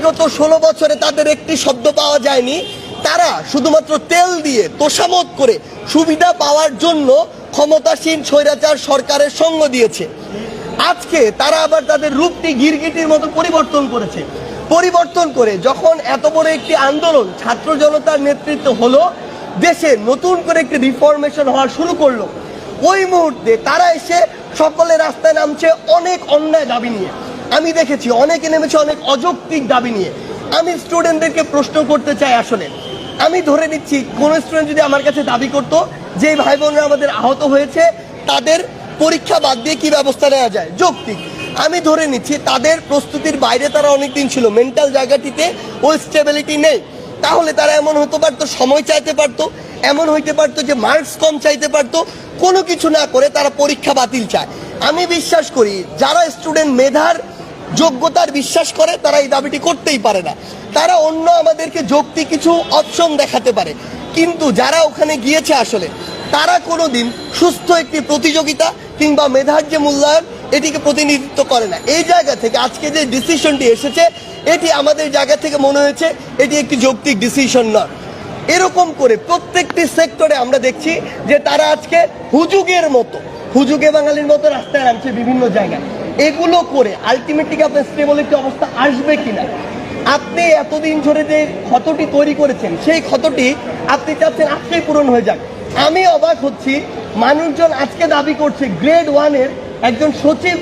বিগত 16 বছরে তাদের একটি শব্দ পাওয়া যায়নি। তারা শুধুমাত্র তেল দিয়ে তোষামত করে সুবিধা পাওয়ার জন্য ক্ষমতাসীন স্বৈরাচার সরকারের সঙ্গ দিয়েছে। আজকে তারা আবার তাদের রূপটি গিরগিটির মতো পরিবর্তন করে যখন এত বড় একটি আন্দোলন ছাত্র জনতার নেতৃত্ব হলো, দেশে নতুন করে একটি রিফরমেশন হওয়া শুরু করলো, ওই মুহূর্তে তারা এসে সকলে রাস্তায় নামছে অনেক অন্যায় দাবি নিয়ে। আমি দেখেছি অনেকে নেমেছে অনেক অযৌক্তিক দাবি নিয়ে। আমি স্টুডেন্টদেরকে প্রশ্ন করতে চাই, আসলে আমি ধরে নিচ্ছি কোন স্টুডেন্ট যদি আমার কাছে দাবি করতো যে ভাই বোনরা আমাদের আহত হয়েছে তাদের পরীক্ষা বাদ দিয়ে কি ব্যবস্থা নেওয়া যায়, যৌক্তিক। আমি ধরে নিচ্ছি তাদের প্রস্তুতির বাইরে তারা অনেকদিন ছিল, মেন্টাল জায়গাটিতে ওই স্টেবিলিটি নেই, তাহলে তারা এমন হতে পারতো সময় চাইতে পারতো, এমন হইতে পারতো যে মার্কস কম চাইতে পারতো, কোনো কিছু না করে তারা পরীক্ষা বাতিল চায়। আমি বিশ্বাস করি যারা স্টুডেন্ট মেধার যোগ্যতার বিশ্বাস করে তারা এই দাবিটি করতেই পারে না। তারা অন্য আমাদেরকে যৌক্তিক কিছু অপশন দেখাতে পারে, কিন্তু যারা ওখানে গিয়েছে আসলে তারা কোনোদিন সুস্থ একটি প্রতিযোগিতা কিংবা মেধার যে মূল্যায়ন এটিকে প্রতিনিধিত্ব করে না। এই জায়গা থেকে আজকে যে ডিসিশনটি এসেছে এটি আমাদের জায়গা থেকে মনে হয়েছে এটি একটি যৌক্তিক ডিসিশন নয়। এরকম করে প্রত্যেকটি সেক্টরে আমরা দেখছি যে তারা আজকে হুজুগে বাঙালির মতো রাস্তায় নামছে বিভিন্ন জায়গায়। এগুলো করে আলটিমেটলি আপনার স্টেবল একটি অবস্থা আসবে কিনা, আপনি এতদিন ধরে যে ক্ষতটি তৈরি করেছেন সেই ক্ষতটি আপনি চাচ্ছেন আজকেই পূরণ হয়ে যাক। আমি অবাক হচ্ছি, মানুষজন আজকে দাবি করছে গ্রেড 1-এর একজন সচিব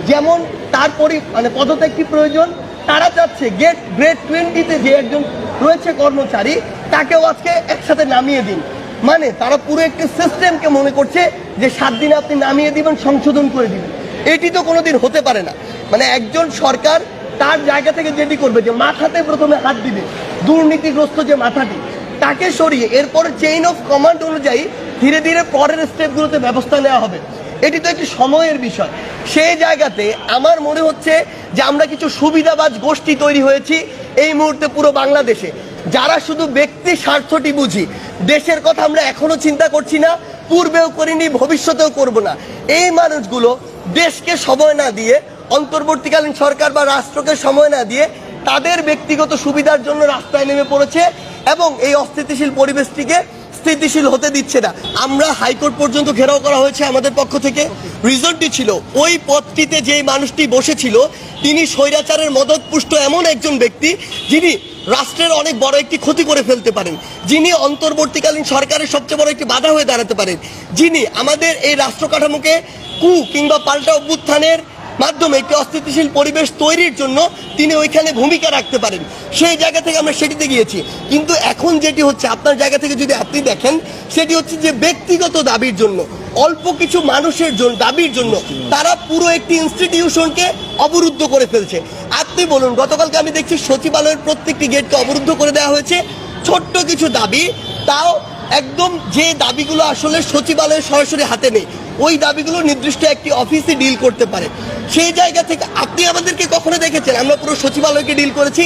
যেমন তার পদত্যাগটি প্রয়োজন, তারা চাচ্ছে গ্রেড 20-তে যে একজন রয়েছে কর্মচারী তাকেও আজকে একসাথে নামিয়ে দিন। মানে তারা পুরো একটি সিস্টেমকে মনে করছে যে 7 দিনে আপনি নামিয়ে দিবেন, সংশোধন করে দিবেন। এটি তো কোনোদিন হতে পারে না। মানে একজন সরকার তার জায়গা থেকে যেটি করবে যে মাথাতে প্রথমে হাত দিবে, দুর্নীতিগ্রস্ত যে মাথাটি তাকে সরিয়ে এরপর চেইন অফ কমান্ড অনুযায়ী ধীরে ধীরে পরের স্টেপগুলোতে ব্যবস্থা নেওয়া হবে। এটি তো একটি সময়ের বিষয়। সেই জায়গাতে আমার মনে হচ্ছে যে আমরা কিছু সুবিধাবাজ গোষ্ঠী তৈরি হয়েছি এই মুহূর্তে পুরো বাংলাদেশে, যারা শুধু ব্যক্তি স্বার্থটি বুঝি। দেশের কথা আমরা এখনো চিন্তা করছি না, পূর্বেও করিনি, ভবিষ্যতেও করব না। এই মানুষগুলো দেশকে সময় না দিয়ে, অন্তর্বর্তীকালীন সরকার বা রাষ্ট্রকে সময় না দিয়ে তাদের ব্যক্তিগত সুবিধার জন্য রাস্তায় নেমে পড়েছে এবং এই অস্থিতিশীল পরিবেশটিকে স্থিতিশীল হতে দিচ্ছে না। আমরা হাইকোর্ট পর্যন্ত ঘেরাও করা হয়েছে আমাদের পক্ষ থেকে। রিজনটি ছিল ওই পদটিতে যে মানুষটি বসেছিল তিনি স্বৈরাচারের মদতপুষ্ট এমন একজন ব্যক্তি যিনি রাষ্ট্রের অনেক বড় একটি ক্ষতি করে ফেলতে পারেন, যিনি অন্তর্বর্তীকালীন সরকারের সবচেয়ে বড় একটি বাধা হয়ে দাঁড়াতে পারেন, যিনি আমাদের এই রাষ্ট্র কাঠামোকে কিংবা পাল্টা অভ্যুত্থানের মাধ্যমে একটি অস্থিতিশীল পরিবেশ তৈরির জন্য তিনি ওইখানে ভূমিকা রাখতে পারেন। সেই জায়গা থেকে আমরা সেটিতে গিয়েছি। কিন্তু এখন যেটি হচ্ছে আপনার জায়গা থেকে যদি আপনি দেখেন, সেটি হচ্ছে যে ব্যক্তিগত দাবির জন্য, অল্প কিছু মানুষের জন্য দাবির জন্য তারা পুরো একটি ইনস্টিটিউশনকে অবরুদ্ধ করে ফেলছে। আপনি বলুন, গতকালকে আমি দেখছি সচিবালয়ের প্রত্যেকটি গেটকে অবরুদ্ধ করে দেওয়া হয়েছে। ছোট্ট কিছু দাবি, তাও একদম যে দাবিগুলো আসলে সচিবালয়ের সরাসরি হাতে নেই, ওই দাবিগুলো নির্দিষ্ট একটি অফিসে ডিল করতে পারে। সেই জায়গা থেকে আপনি আমাদেরকে কখনো দেখেছেন আমরা পুরো সচিবালয়কে ডিল করেছি?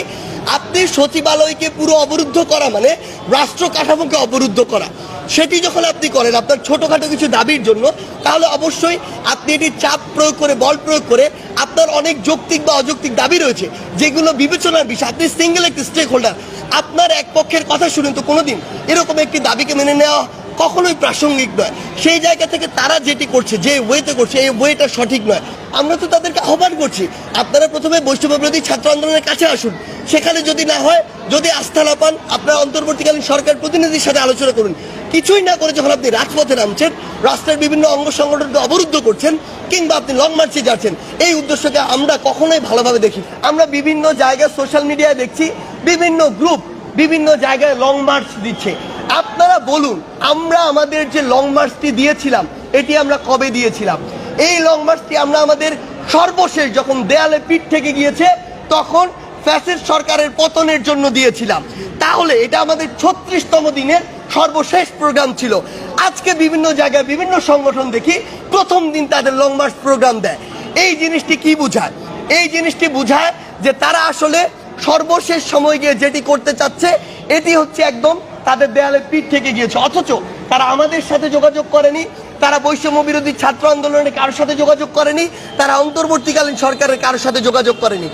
আপনি সচিবালয়কে পুরো অবরুদ্ধ করা মানে রাষ্ট্র কাঠামোকে অবরুদ্ধ করা। সেটি যখন আপনি করেন আপনার ছোটোখাটো কিছু দাবির জন্য, তাহলে অবশ্যই আপনি এটি চাপ প্রয়োগ করে, বল প্রয়োগ করে আপনার অনেক যৌক্তিক বা অযৌক্তিক দাবি রয়েছে যেগুলো বিবেচনার বিষয়। আপনি সিঙ্গেল একটি স্টেক হোল্ডার, আপনার এক পক্ষের কথা শুনেন তো কোনোদিন এরকম একটি দাবিকে মেনে নেওয়া কখনোই প্রাসঙ্গিক নয়। সেই জায়গা থেকে তারা যেটি করছে, যে ওয়েতে করছে, এই ওয়েটা সঠিক নয়। আমরা তো তাদেরকে আহ্বান করছি, আপনারা প্রথমে বৈষম্যবিরোধী ছাত্র আন্দোলনের কাছে আসুন, সেখানে যদি না হয়, যদি আস্থা না পান, আপনারা অন্তর্বর্তীকালীন সরকার প্রতিনিধির সাথে আলোচনা করুন। কিছুই না করে যখন আপনি রাজপথে নামছেন, রাষ্ট্রের বিভিন্ন অঙ্গ সংগঠনকে অবরুদ্ধ করছেন কিংবা আপনি লং মার্চে যাচ্ছেন, এই উদ্দেশ্যকে আমরা কখনোই ভালোভাবে দেখি। আমরা বিভিন্ন জায়গায় সোশ্যাল মিডিয়ায় দেখছি বিভিন্ন গ্রুপ বিভিন্ন জায়গায় লং মার্চ দিচ্ছে। আপনারা বলুন, আমরা আমাদের যে লং মার্চটি দিয়েছিলাম এটি আমরা কবে দিয়েছিলাম? এই লং মার্চটি আমরা আমাদের সর্বশেষ যখন দেয়ালে পিঠ থেকে গিয়েছে তখন ফ্যাসিস্ট সরকারের পতনের জন্য দিয়েছিলাম। তাহলে এটা আমাদের 36তম দিনের সর্বশেষ প্রোগ্রাম ছিল। আজকে বিভিন্ন জায়গায় বিভিন্ন সংগঠন দেখি প্রথম দিন তাদের লং মার্চ প্রোগ্রাম দেয়। এই জিনিসটি কি বোঝায়? এই জিনিসটি বোঝায় যে তারা আসলে সর্বশেষ সময় গিয়ে যেটি করতে চাচ্ছে এটি হচ্ছে একদম তাদের দেয়ালে পিঠ থেকে গিয়েছে। অথচ তারা আমাদের সাথে যোগাযোগ করেনি, তারা বৈষম্য বিরোধী ছাত্র আন্দোলনের কারোর সাথে যোগাযোগ করেনি, তারা অন্তর্বর্তীকালীন সরকারের কারোর সাথে যোগাযোগ করেনি।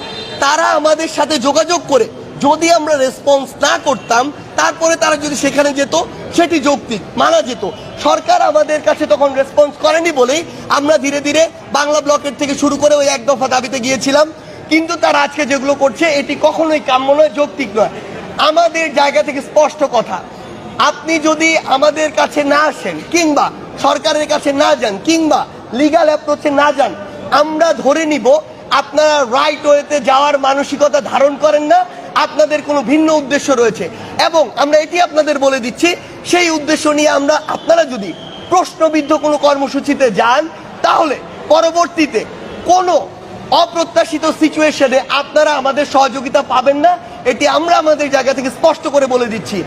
তারা আমাদের সাথে যোগাযোগ করে যদি আমরা রেসপন্স না করতাম, তারপরে তারা যদি সেখানে যেত, সেটি যৌক্তিক মানা যেত। সরকার আমাদের কাছে তখন রেসপন্স করেনি বলেই আমরা ধীরে ধীরে বাংলা ব্লকের থেকে শুরু করে ওই এক দফা দাবিতে গিয়েছিলাম। কিন্তু তারা আজকে যেগুলো করছে এটি কখনোই কাম্য নয়, যৌক্তিক নয়। আমাদের জায়গা থেকে স্পষ্ট কথা, আপনি যদি আমাদের কাছে না আসেন কিংবা সরকারের কাছে না যান কিংবা লিগ্যাল অ্যাপ্রোচে না যান, আমরা ধরে নিব আপনারা রাইট ওয়েতে যাওয়ার মানসিকতা ধারণ করেন না, আপনাদের কোনো ভিন্ন উদ্দেশ্য রয়েছে। এবং আমরা এটি আপনাদের বলে দিচ্ছি, সেই উদ্দেশ্য নিয়ে আপনারা যদি প্রশ্নবিদ্ধ কোনো কর্মসূচিতে যান, তাহলে পরবর্তীতে কোনো অপ্রত্যাশিত সিচুয়েশনে আপনারা আমাদের সহযোগিতা পাবেন না, এটি আমরা আমাদের জায়গা থেকে স্পষ্ট করে বলে দিচ্ছি।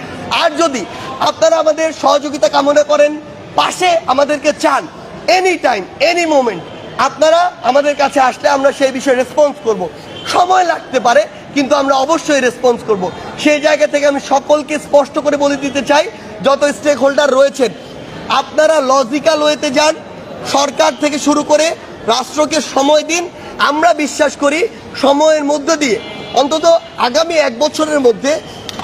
আর যদি আপনারা আমাদের সহযোগিতা কামনা করেন, পাশে আমাদেরকে চান, এনি টাইম এনি মোমেন্ট আপনারা আমাদের কাছে আসলে আমরা সেই বিষয়ে রেসপন্স করব। সময় লাগতে পারে, কিন্তু আমরা অবশ্যই রেসপন্স করব। সেই জায়গা থেকে আমি সকলকে স্পষ্ট করে বলে দিতে চাই, যত স্টেক হোল্ডার রয়েছেন, আপনারা লজিক্যাল ওয়েতে যান, সরকার থেকে শুরু করে রাষ্ট্রকে সময় দিন। আমরা বিশ্বাস করি সময়ের মধ্য দিয়ে অন্তত আগামী 1 বছরের মধ্যে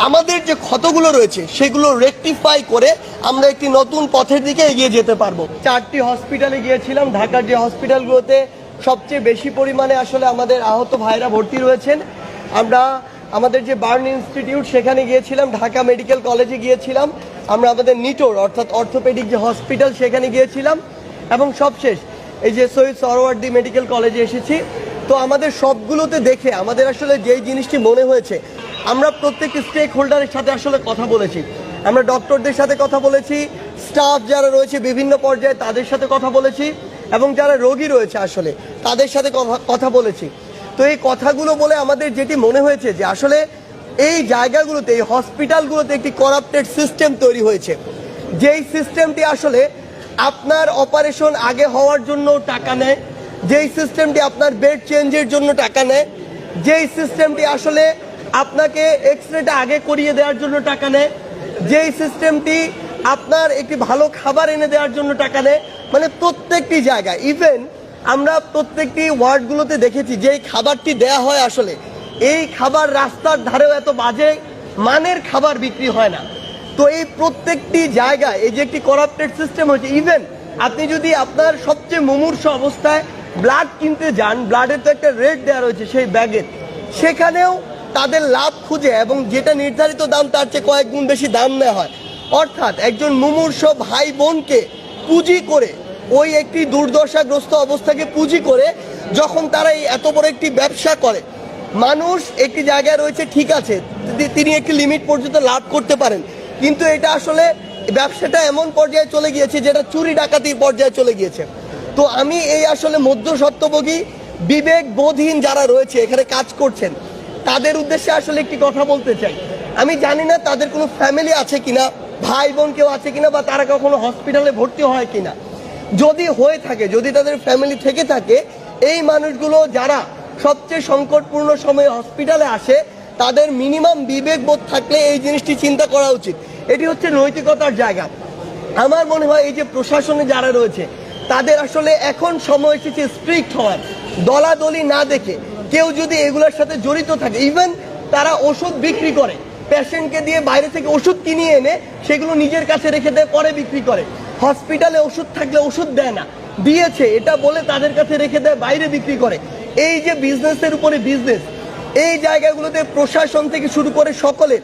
আমাদের যে ক্ষতগুলো রয়েছে সেগুলো রেকটিফাই করে আমরা একটি নতুন পথের দিকে এগিয়ে যেতে পারবো। 4টি হসপিটালে গিয়েছিলাম, ঢাকার যে হসপিটালগুলোতে সবচেয়ে বেশি পরিমাণে আসলে আমাদের আহত ভাইরা ভর্তি রয়েছেন। আমরা আমাদের যে বার্ন ইনস্টিটিউট সেখানে গিয়েছিলাম, ঢাকা মেডিকেল কলেজে গিয়েছিলাম, আমরা আমাদের নিটোর অর্থাৎ অর্থোপেডিক যে হসপিটাল সেখানে গিয়েছিলাম, এবং সবশেষ এই যে শহীদ সোহরাওয়ার্দী মেডিকেল কলেজে এসেছি। তো আমাদের সবগুলোতে দেখে আমাদের আসলে যেই জিনিসটি মনে হয়েছে, আমরা প্রত্যেক স্টেক হোল্ডারের সাথে আসলে কথা বলেছি, আমরা ডক্টরদের সাথে কথা বলেছি, স্টাফ যারা রয়েছে বিভিন্ন পর্যায়ে তাদের সাথে কথা বলেছি, এবং যারা রোগী রয়েছে আসলে তাদের সাথে কথা বলেছি। তো এই কথাগুলো বলে আমাদের যেটি মনে হয়েছে যে আসলে এই জায়গাগুলোতে, এই হসপিটালগুলোতে একটি করাপ্টেড সিস্টেম তৈরি হয়েছে, যেই সিস্টেমটি আসলে আপনার অপারেশন আগে হওয়ার জন্য টাকা নেয়, যেই সিস্টেমটি আপনার বেড চেঞ্জের জন্য টাকা নেয়, যেই সিস্টেমটি আসলে আপনাকে এক্সরেটা আগে করিয়ে দেওয়ার জন্য টাকা নেয়, যেই সিস্টেমটি আপনার একটি ভালো খাবার এনে দেওয়ার জন্য টাকা নেয়। মানে প্রত্যেকটি জায়গায়, ইভেন আমরা প্রত্যেকটি ওয়ার্ডগুলোতে দেখেছি যেই খাবারটি দেয়া হয় আসলে এই খাবার রাস্তার ধারেও এত বাজে মানের খাবার বিক্রি হয় না। তো এই প্রত্যেকটি জায়গায় এই যে একটি করাপ্টেড সিস্টেম হয়েছে। ইভেন আপনি যদি আপনার সবচেয়ে মুমূর্ষু অবস্থায় ব্লাড কিনতে যান, ব্লাডের তো একটা রেট দেওয়া রয়েছে সেই ব্যাগের, সেখানেও তাদের লাভ খুঁজে এবং যেটা নির্ধারিত দাম তার চেয়ে কয়েক গুণ বেশি দাম নেওয়া হয়। অর্থাৎ একজন মুমূর্ষু ভাই বোনকে পুঁজি করে, ওই একটি দুর্দশাগ্রস্ত অবস্থাকে পুঁজি করে যখন তারা এই এত বড় একটি ব্যবসা করে, মানুষ একটি জায়গায় রয়েছে, ঠিক আছে তিনি একটি লিমিট পর্যন্ত লাভ করতে পারেন, কিন্তু এটা আসলে ব্যবসাটা এমন পর্যায়ে চলে গিয়েছে যেটা চুরি ডাকাতির পর্যায়ে চলে গিয়েছে। তো আমি এই আসলে মধ্যস্বত্বভোগী বিবেক বোধহীন যারা রয়েছে এখানে কাজ করছেন তাদের উদ্দেশ্যে আসলে একটি কথা বলতে চাই। আমি জানি না তাদের কোনো ফ্যামিলি আছে কিনা, ভাই বোন কেউ আছে কিনা, বা তারা কখনো হসপিটালে ভর্তি হয় কিনা। যদি হয়ে থাকে, যদি তাদের ফ্যামিলি থেকে থাকে, এই মানুষগুলো যারা সবচেয়ে সংকটপূর্ণ সময়ে হসপিটালে আসে তাদের মিনিমাম বিবেকবোধ থাকলে এই জিনিসটি চিন্তা করা উচিত। এটি হচ্ছে নৈতিকতার জায়গা। আমার মনে হয় এই যে প্রশাসনে যারা রয়েছে তাদের আসলে এখন সময় এসেছে স্ট্রিক্ট হওয়ার। দলাদলি না দেখে কেউ যদি এগুলোর সাথে জড়িত থাকে, ইভেন তারা ওষুধ বিক্রি করে, পেশেন্টকে দিয়ে বাইরে থেকে ওষুধ কিনিয়ে এনে সেগুলো নিজের কাছে রেখে দেয়, পরে বিক্রি করে। হসপিটালে ওষুধ থাকলে ওষুধ দেয় না, দিয়েছে এটা বলে তাদের কাছে রেখে দেয়, বাইরে বিক্রি করে। এই যে বিজনেসের উপরে বিজনেস, এই জায়গাগুলোতে প্রশাসন থেকে শুরু করে সকলের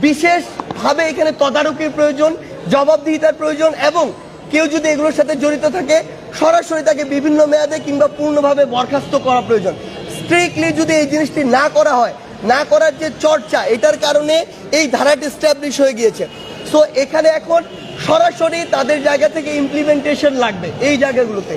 বিশেষভাবে এখানে তদারকির প্রয়োজন, জবাবদিহিতার প্রয়োজন, এবং কেউ যদি এগুলোর সাথে জড়িত থাকে সরাসরি তাকে বিভিন্ন মেয়াদে কিংবা পূর্ণভাবে বরখাস্ত করা প্রয়োজন। স্ট্রিক্টলি যদি এই জিনিসটি না করা হয়, না করার যে চর্চা, এটার কারণে এই ধারাটি এস্টাবলিশ হয়ে গিয়েছে। সো এখানে এখন সরাসরি তাদের জায়গা থেকে ইমপ্লিমেন্টেশন লাগবে এই জায়গাগুলোতে।